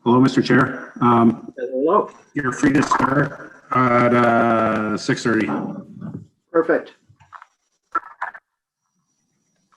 Hello, Mr. Chair. Hello. You're free to start at 6:30. Perfect.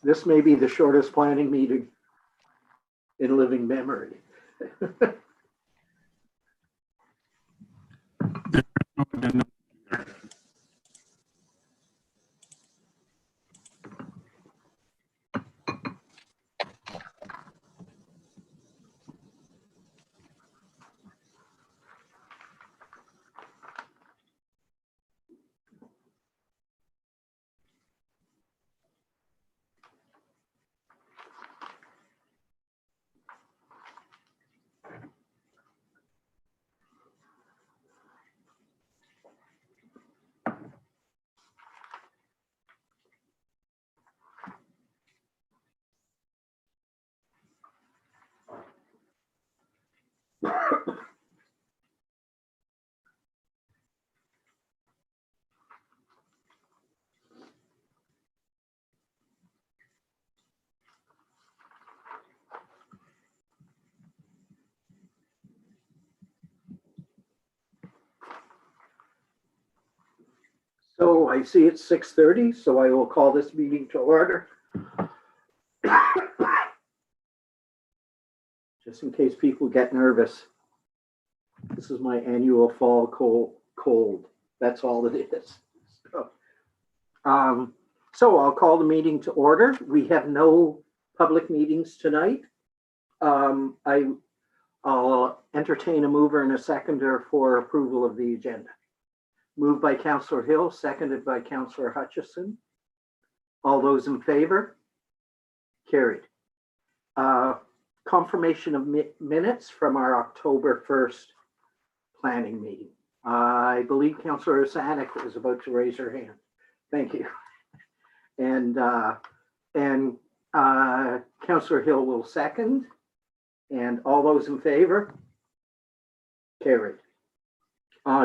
This may be the shortest planning meeting in living memory. So I see it's 6:30, so I will call this meeting to order. Just in case people get nervous. This is my annual fall cold. That's all it is. So I'll call the meeting to order. We have no public meetings tonight. I'll entertain a mover and a seconder for approval of the agenda. Moved by Councillor Hill, seconded by Councillor Hutchison. All those in favor? Carried. Confirmation of minutes from our October 1st planning meeting. I believe Councillor Zanuck was about to raise her hand. Thank you. And Councillor Hill will second. And all those in favor? Carried.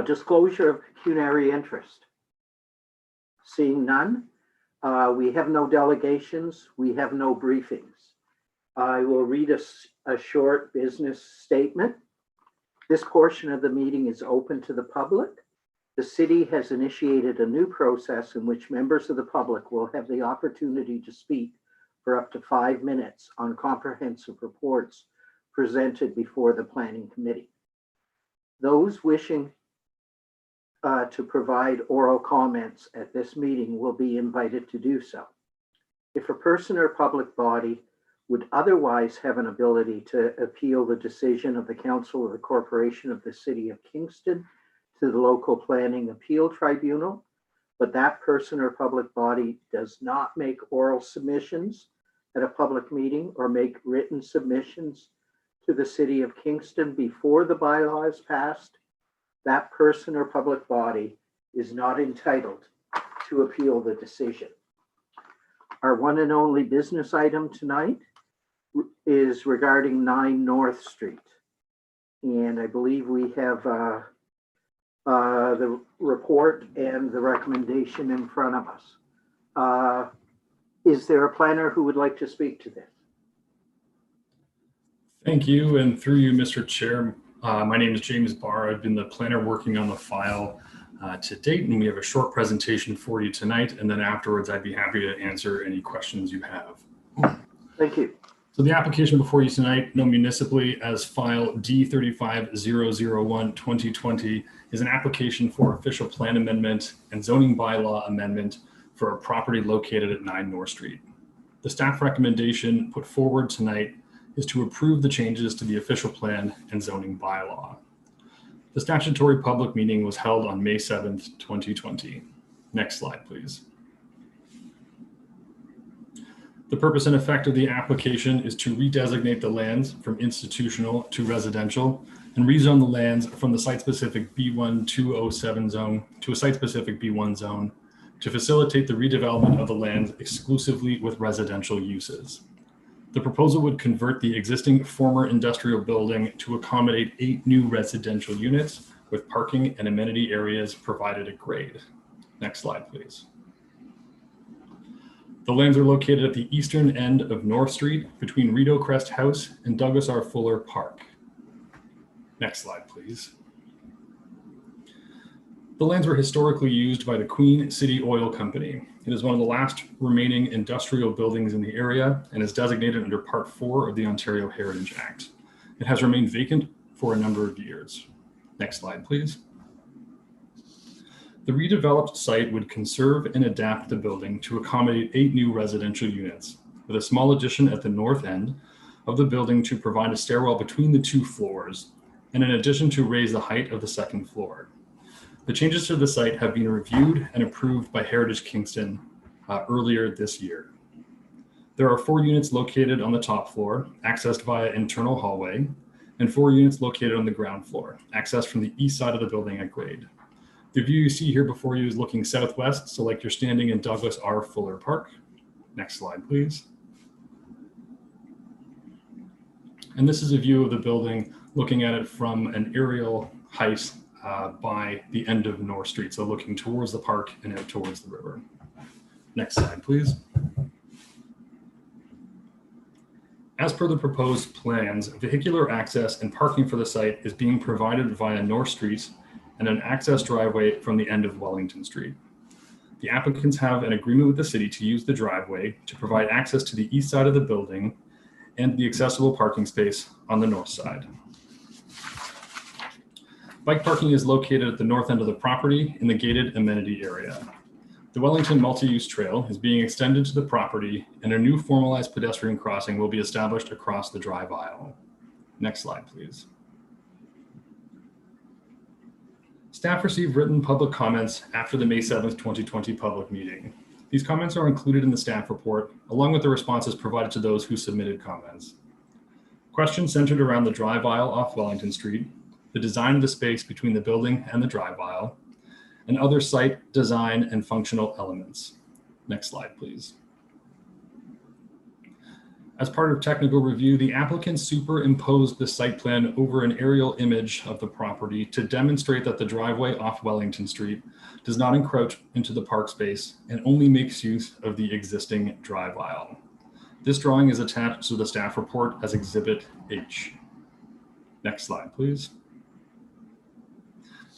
Disclosure of pecuniary interest. Seeing none, we have no delegations, we have no briefings. I will read a short business statement. This portion of the meeting is open to the public. The city has initiated a new process in which members of the public will have the opportunity to speak for up to 5 minutes on comprehensive reports presented before the Planning Committee. Those wishing to provide oral comments at this meeting will be invited to do so. If a person or public body would otherwise have an ability to appeal the decision of the Council of the Corporation of the City of Kingston to the local planning appeal tribunal, but that person or public body does not make oral submissions at a public meeting or make written submissions to the City of Kingston before the bylaw is passed, that person or public body is not entitled to appeal the decision. Our one and only business item tonight is regarding 9 North Street. And I believe we have the report and the recommendation in front of us. Is there a planner who would like to speak to this? Thank you, and through you, Mr. Chair. My name is James Barr. I've been the planner working on the file to date, and we have a short presentation for you tonight, and then afterwards I'd be happy to answer any questions you have. Thank you. So the application before you tonight, known municipally as file D35001-2020, is an application for official plan amendment and zoning bylaw amendment for a property located at 9 North Street. The staff recommendation put forward tonight is to approve the changes to the official plan and zoning bylaw. The statutory public meeting was held on May 7th, 2020. Next slide, please. The purpose and effect of the application is to redesignate the lands from institutional to residential and rezone the lands from the site-specific B1207 zone to a site-specific B1 zone to facilitate the redevelopment of the lands exclusively with residential uses. The proposal would convert the existing former industrial building to accommodate 8 new residential units with parking and amenity areas provided at grade. Next slide, please. The lands are located at the eastern end of North Street between Rideau Crest House and Douglas R. Fuller Park. Next slide, please. The lands were historically used by the Queen City Oil Company. It is one of the last remaining industrial buildings in the area and is designated under Part 4 of the Ontario Heritage Act. It has remained vacant for a number of years. Next slide, please. The redeveloped site would conserve and adapt the building to accommodate 8 new residential units, with a small addition at the north end of the building to provide a stairwell between the 2 floors, and in addition to raise the height of the 2nd floor. The changes to the site have been reviewed and approved by Heritage Kingston earlier this year. There are 4 units located on the top floor, accessed via internal hallway, and 4 units located on the ground floor, accessed from the east side of the building at grade. The view you see here before you is looking southwest, so like you're standing in Douglas R. Fuller Park. Next slide, please. And this is a view of the building looking at it from an aerial height by the end of North Street, so looking towards the park and out towards the river. Next slide, please. As per the proposed plans, vehicular access and parking for the site is being provided via North Street and an access driveway from the end of Wellington Street. The applicants have an agreement with the city to use the driveway to provide access to the east side of the building and the accessible parking space on the north side. Bike parking is located at the north end of the property in the gated amenity area. The Wellington multi-use trail is being extended to the property, and a new formalized pedestrian crossing will be established across the drive aisle. Next slide, please. Staff received written public comments after the May 7th, 2020 public meeting. These comments are included in the staff report, along with the responses provided to those who submitted comments. Questions centered around the drive aisle off Wellington Street, the design of the space between the building and the drive aisle, and other site design and functional elements. Next slide, please. As part of technical review, the applicant superimposed the site plan over an aerial image of the property to demonstrate that the driveway off Wellington Street does not encroach into the park space and only makes use of the existing drive aisle. This drawing is attached to the staff report as Exhibit H. Next slide, please.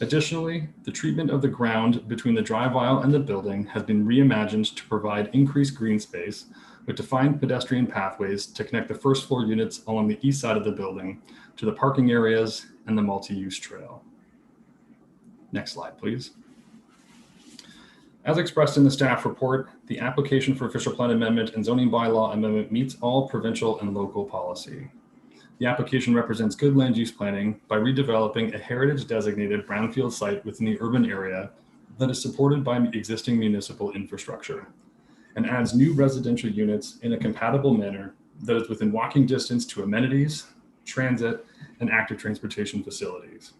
Additionally, the treatment of the ground between the drive aisle and the building has been reimagined to provide increased green space with defined pedestrian pathways to connect the first floor units along the east side of the building to the parking areas and the multi-use trail. Next slide, please. As expressed in the staff report, the application for official plan amendment and zoning bylaw amendment meets all provincial and local policy. The application represents good land use planning by redeveloping a heritage designated brownfield site within the urban area that is supported by existing municipal infrastructure and adds new residential units in a compatible manner that is within walking distance to amenities, transit, and active transportation facilities.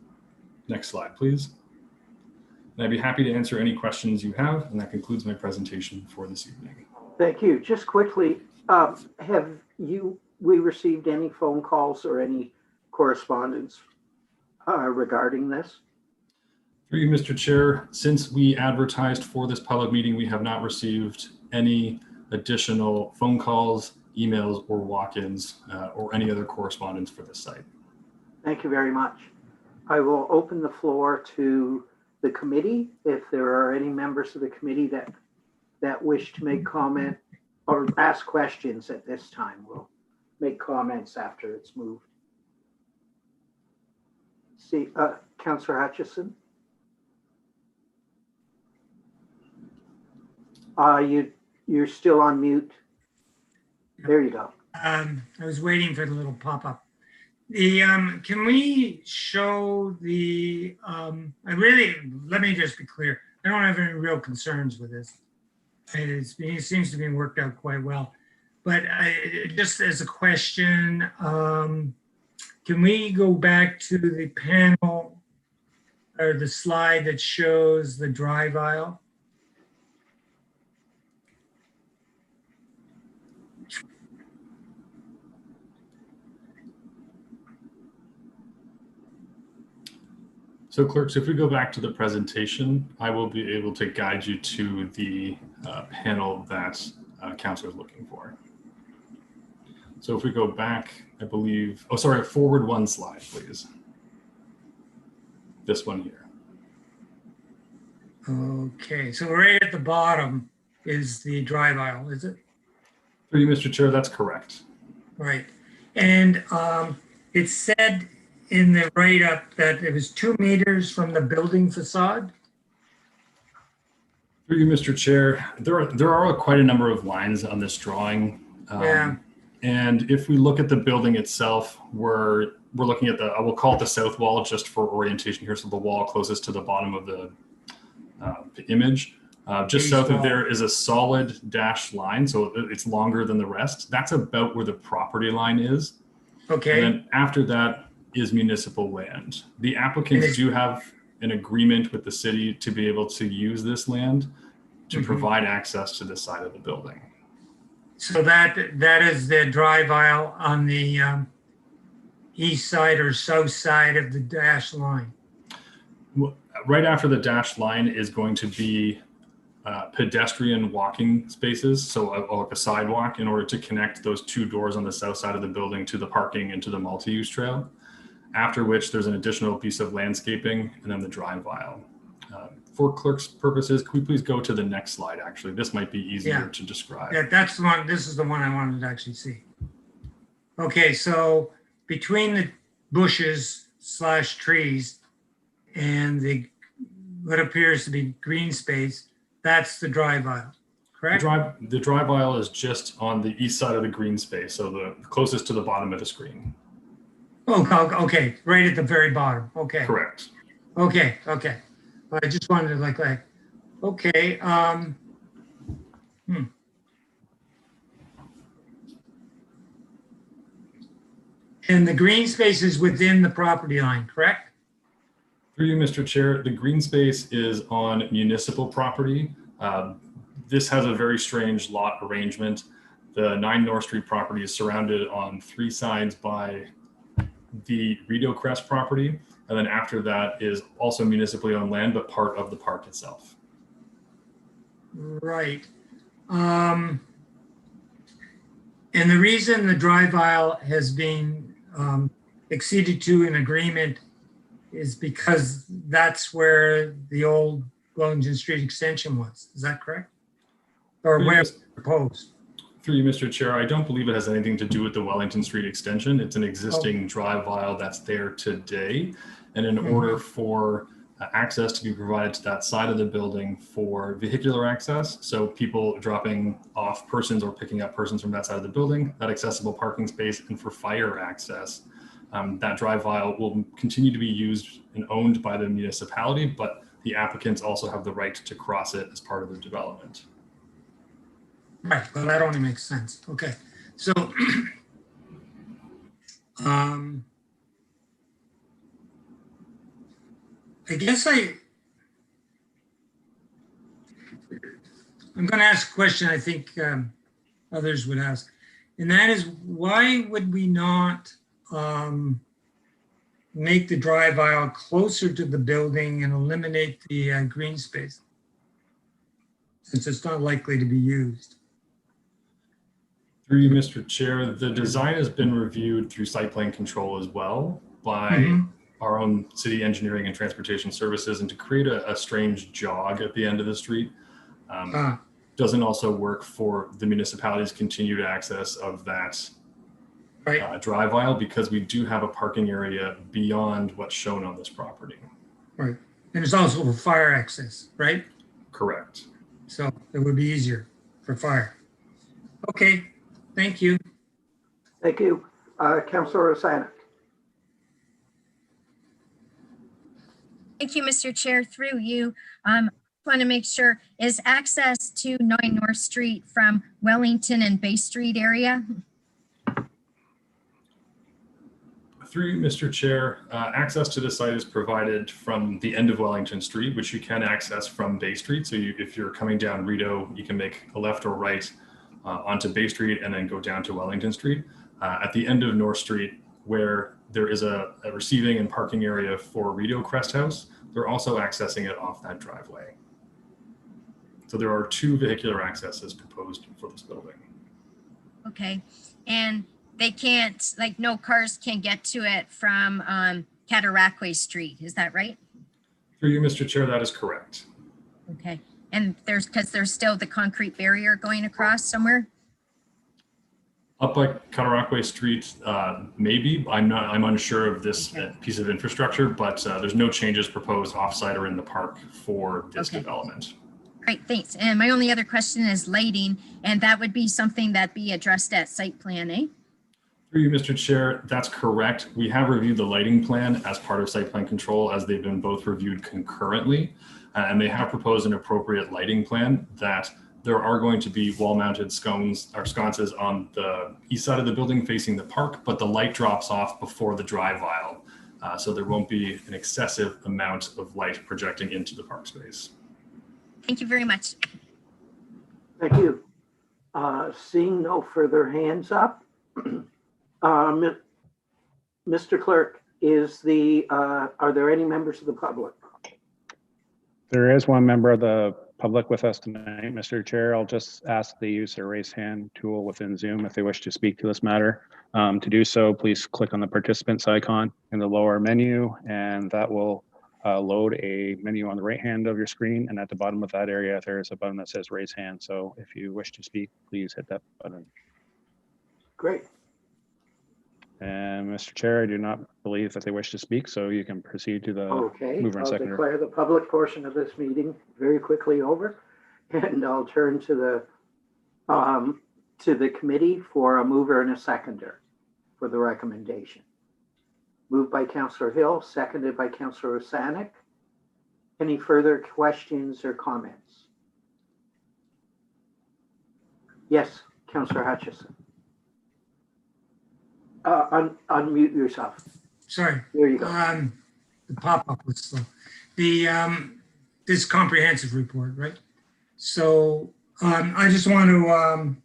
Next slide, please. And I'd be happy to answer any questions you have, and that concludes my presentation for this evening. Thank you. Just quickly, have we received any phone calls or any correspondence regarding this? Through you, Mr. Chair, since we advertised for this public meeting, we have not received any additional phone calls, emails, or walk-ins or any other correspondence for this site. Thank you very much. I will open the floor to the committee. If there are any members of the committee that wish to make comment or ask questions at this time, we'll make comments after it's moved. See, Councillor Hutchison. You're still on mute. There you go. I was waiting for the little pop-up. Can we show the, let me just be clear. I don't have any real concerns with this. It seems to be worked out quite well. But just as a question, can we go back to the panel or the slide that shows the drive aisle? So clerks, if we go back to the presentation, I will be able to guide you to the panel that council is looking for. So if we go back, I believe, oh, sorry, forward one slide, please. this one here. Okay, so right at the bottom is the drive aisle, is it? Through you, Mr. Chair, that's correct. Right. And it said in the write-up that it was 2 meters from the building facade. Through you, Mr. Chair, there are quite a number of lines on this drawing. Yeah. And if we look at the building itself, we're looking at I will call it the south wall just for orientation here. So the wall closest to the bottom of the image. Just south of there is a solid dashed line. So it's longer than the rest. That's about where the property line is. Okay. And then after that is municipal land. The applicants do have an agreement with the city to be able to use this land to provide access to this side of the building. So that is the drive aisle on the east side or south side of the dashed line. Right after the dashed line is going to be pedestrian walking spaces, so like a sidewalk in order to connect those 2 doors on the south side of the building to the parking and to the multi-use trail. After which there's an additional piece of landscaping and then the drive aisle. For clerk's purposes, could we please go to the next slide? Actually, this might be easier to describe. Yeah, that's the one. This is the one I wanted to actually see. Okay, so between the bushes / trees and the what appears to be green space, that's the drive aisle, correct? The drive aisle is just on the east side of the green space, so the closest to the bottom of the screen. Oh, okay, right at the very bottom. Okay. Correct. Okay. I just wanted to like, okay. And the green space is within the property line, correct? Through you, Mr. Chair, the green space is on municipal property. This has a very strange lot arrangement. The 9 North Street property is surrounded on 3 sides by the Rideau Crest property. And then after that is also municipally owned land, but part of the park itself. Right. And the reason the drive aisle has been acceded to in agreement is because that's where the old Wellington Street extension was. Is that correct? Or where it's proposed? Through you, Mr. Chair, I don't believe it has anything to do with the Wellington Street extension. It's an existing drive aisle that's there today. And in order for access to be provided to that side of the building for vehicular access, so people dropping off persons or picking up persons from that side of the building, that accessible parking space, and for fire access, that drive aisle will continue to be used and owned by the municipality, but the applicants also have the right to cross it as part of their development. Right, well, that only makes sense. Okay, so I guess I'm going to ask a question I think others would ask, and that is, why would we not make the drive aisle closer to the building and eliminate the green space, since it's not likely to be used? Through you, Mr. Chair, the design has been reviewed through site plan control as well by our own city engineering and transportation services, and to create a strange jog at the end of the street doesn't also work for the municipality's continued access of that drive aisle, because we do have a parking area beyond what's shown on this property. Right, and it's also for fire access, right? Correct. So it would be easier for fire. Okay, thank you. Thank you. Councilor Osanic. Thank you, Mr. Chair. Through you, want to make sure, is access to 9 North Street from Wellington and Bay Street area? Through you, Mr. Chair, access to the site is provided from the end of Wellington Street, which you can access from Bay Street. So if you're coming down Rideau, you can make a left or right onto Bay Street and then go down to Wellington Street. At the end of North Street, where there is a receiving and parking area for Rideau Crest House, they're also accessing it off that driveway. So there are 2 vehicular accesses proposed for this building. Okay, and they can't, like, no cars can get to it from Cataraqui Street, is that right? Through you, Mr. Chair, that is correct. Okay, and because there's still the concrete barrier going across somewhere? Up by Cataraqui Street, maybe. I'm unsure of this Okay. piece of infrastructure, but there's no changes proposed offsite or in the park for this Okay. development. Great, thanks. And my only other question is lighting, and that would be something that be addressed at site plan, eh? Through you, Mr. Chair, that's correct. We have reviewed the lighting plan as part of site plan control, as they've been both reviewed concurrently. And they have proposed an appropriate lighting plan that there are going to be wall-mounted sconces on the east side of the building facing the park, but the light drops off before the drive aisle. So there won't be an excessive amount of light projecting into the park space. Thank you very much. Thank you. Seeing no further hands up, Mr. Clerk, are there any members of the public? There is one member of the public with us tonight, Mr. Chair. I'll just ask they use their raise hand tool within Zoom if they wish to speak to this matter. To do so, please click on the participants icon in the lower menu, and that will load a menu on the right hand of your screen. And at the bottom of that area, there's a button that says raise hand. So if you wish to speak, please hit that button. Great. And Mr. Chair, I do not believe that they wish to speak, so you can proceed to the Okay, mover and I'll seconder. declare the public portion of this meeting very quickly over, and I'll turn to the committee for a mover and a seconder for the recommendation. Moved by Councillor Hill, seconded by Councillor Osanek. Any further questions or comments? Yes, Councillor Hutchison. Unmute yourself. Sorry. There you go. The pop-up was slow. This comprehensive report, right? So I just want to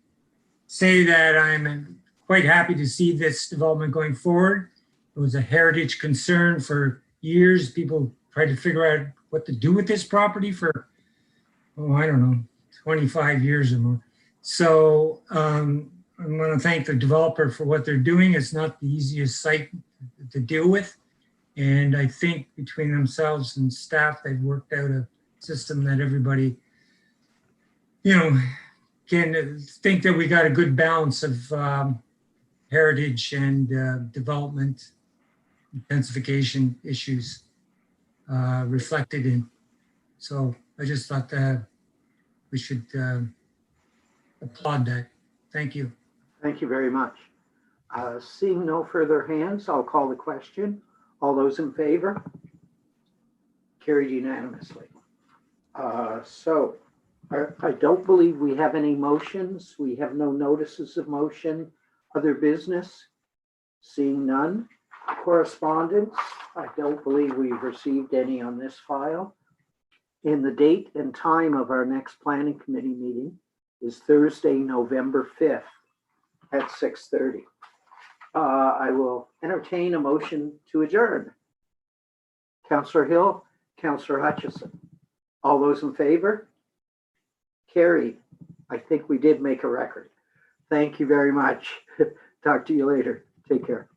say that I'm quite happy to see this development going forward. It was a heritage concern for years. People tried to figure out what to do with this property for, I don't know, 25 years or more. So I want to thank the developer for what they're doing. It's not the easiest site to deal with. And I think between themselves and staff, they've worked out a system that everybody, can think that we got a good balance of heritage and development, intensification issues reflected in. So I just thought that we should applaud that. Thank you. Thank you very much. Seeing no further hands, I'll call the question. All those in favor? Carried unanimously. So I don't believe we have any motions. We have no notices of motion. Other business? Seeing none. Correspondence? I don't believe we've received any on this file. And the date and time of our next planning committee meeting is Thursday, November 5th at 6:30. I will entertain a motion to adjourn. Councillor Hill, Councillor Hutchison. All those in favor? Carried. I think we did make a record. Thank you very much. Talk to you later. Take care.